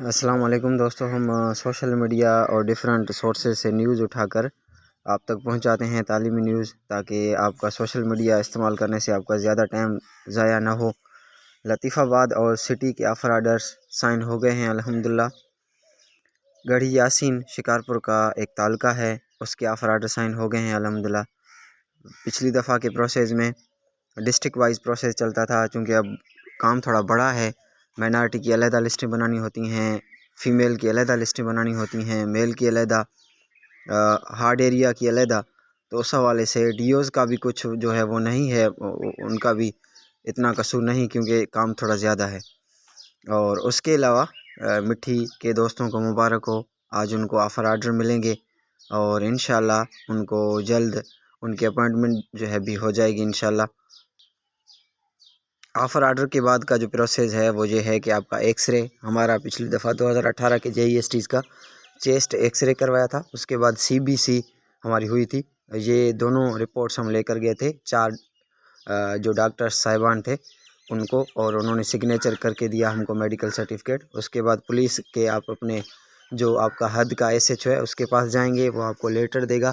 السلام علیکم دوستو، ہم سوشل میڈیا اور ڈیفرنٹ سورسز سے نیوز اٹھا کر آپ تک پہنچاتے ہیں تعلیمی نیوز، تاکہ آپ کا سوشل میڈیا استعمال کرنے سے آپ کا زیادہ ٹائم ضائع نہ ہو۔ لطیف آباد اور سٹی کے آفر آرڈرز سائن ہو گئے ہیں الحمدللہ۔ گڑھی یاسین شکارپور کا ایک تعلقہ ہے، اس کے آفر آرڈر سائن ہو گئے ہیں الحمدللہ۔ پچھلی دفعہ کے پروسیس میں ڈسٹرکٹ وائز پروسیس چلتا تھا، چونکہ اب کام تھوڑا بڑا ہے، مائنارٹی کی علیحدہ لسٹیں بنانی ہوتی ہیں، فیمیل کی علیحدہ لسٹیں بنانی ہوتی ہیں، میل کی علیحدہ، ہارڈ ایریا کی علیحدہ، تو اس حوالے سے ڈی اوز کا بھی کچھ جو ہے وہ نہیں ہے، ان کا بھی اتنا قصور نہیں، کیونکہ کام تھوڑا زیادہ ہے۔ اور اس کے علاوہ مٹھی کے دوستوں کو مبارک ہو، آج ان کو آفر آرڈر ملیں گے اور انشاءاللہ ان کو جلد ان کی اپوائنٹمنٹ جو ہے بھی ہو جائے گی انشاءاللہ۔ آفر آرڈر کے بعد کا جو پروسیس ہے وہ یہ ہے کہ آپ کا ایکس رے، ہمارا پچھلی دفعہ 2018 کے JESTs کا چیسٹ ایکس رے کروایا تھا، اس کے بعد CBC ہماری ہوئی تھی۔ یہ دونوں رپورٹس ہم لے کر گئے تھے، 4 جو ڈاکٹر صاحبان تھے ان کو، اور انہوں نے سگنیچر کر کے دیا ہم کو میڈیکل سرٹیفکیٹ۔ اس کے بعد پولیس کے آپ اپنے جو آپ کا حد کا SHO ہے اس کے پاس جائیں گے، وہ آپ کو لیٹر دے گا،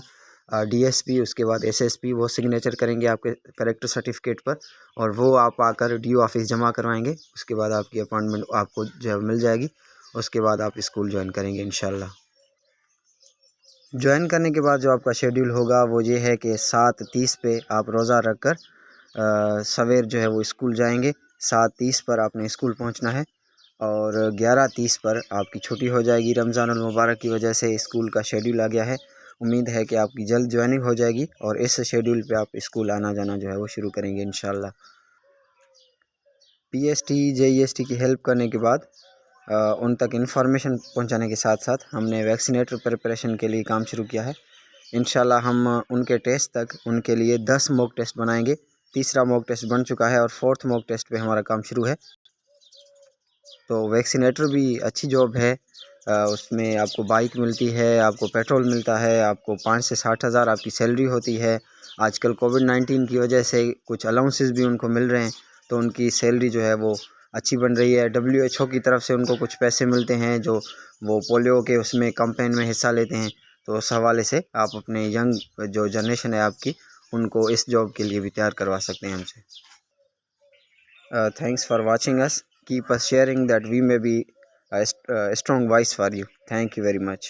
DSP، اس کے بعد SSP، وہ سگنیچر کریں گے آپ کے کریکٹر سرٹیفکیٹ پر، اور وہ آپ آ کر DO آفس جمع کروائیں گے۔ اس کے بعد آپ کی اپوائنٹمنٹ آپ کو جو ہے مل جائے گی، اس کے بعد آپ اسکول جوائن کریں گے انشاءاللہ۔ جوائن کرنے کے بعد جو آپ کا شیڈیول ہوگا وہ یہ ہے کہ 7:30 پہ آپ روزہ رکھ کر سویر جو ہے وہ اسکول جائیں گے، 7:30 پر آپ نے اسکول پہنچنا ہے، اور 11:30 پر آپ کی چھٹی ہو جائے گی۔ رمضان المبارک کی وجہ سے اسکول کا شیڈیول آ گیا ہے، امید ہے کہ آپ کی جلد جوائننگ ہو جائے گی اور اس شیڈیول پہ آپ اسکول آنا جانا جو ہے وہ شروع کریں گے انشاءاللہ۔ PST JEST کی ہیلپ کرنے کے بعد ان تک انفارمیشن پہنچانے کے ساتھ ساتھ ہم نے ویکسینیٹر پریپریشن کے لیے کام شروع کیا ہے۔ انشاءاللہ ہم ان کے ٹیسٹ تک ان کے لیے 10 موک ٹیسٹ بنائیں گے، تیسرا موک ٹیسٹ بن چکا ہے اور 4تھ موک ٹیسٹ پہ ہمارا کام شروع ہے۔ تو ویکسینیٹر بھی اچھی جاب ہے، اس میں آپ کو بائک ملتی ہے، آپ کو پیٹرول ملتا ہے، آپ کو 5 سے 60 ہزار آپ کی سیلری ہوتی ہے۔ آج کل کووڈ-19 کی وجہ سے کچھ الاؤنسز بھی ان کو مل رہے ہیں، تو ان کی سیلری جو ہے وہ اچھی بن رہی ہے۔ WHO کی طرف سے ان کو کچھ پیسے ملتے ہیں جو وہ پولیو کے اس میں کمپین میں حصہ لیتے ہیں، تو اس حوالے سے آپ اپنے ینگ جو جنریشن ہے آپ کی، ان کو اس جاب کے لیے بھی تیار کروا سکتے ہیں ہم سے۔ Thanks for watching us. Keep us sharing that we may be a strong voice for you. Thank you very much.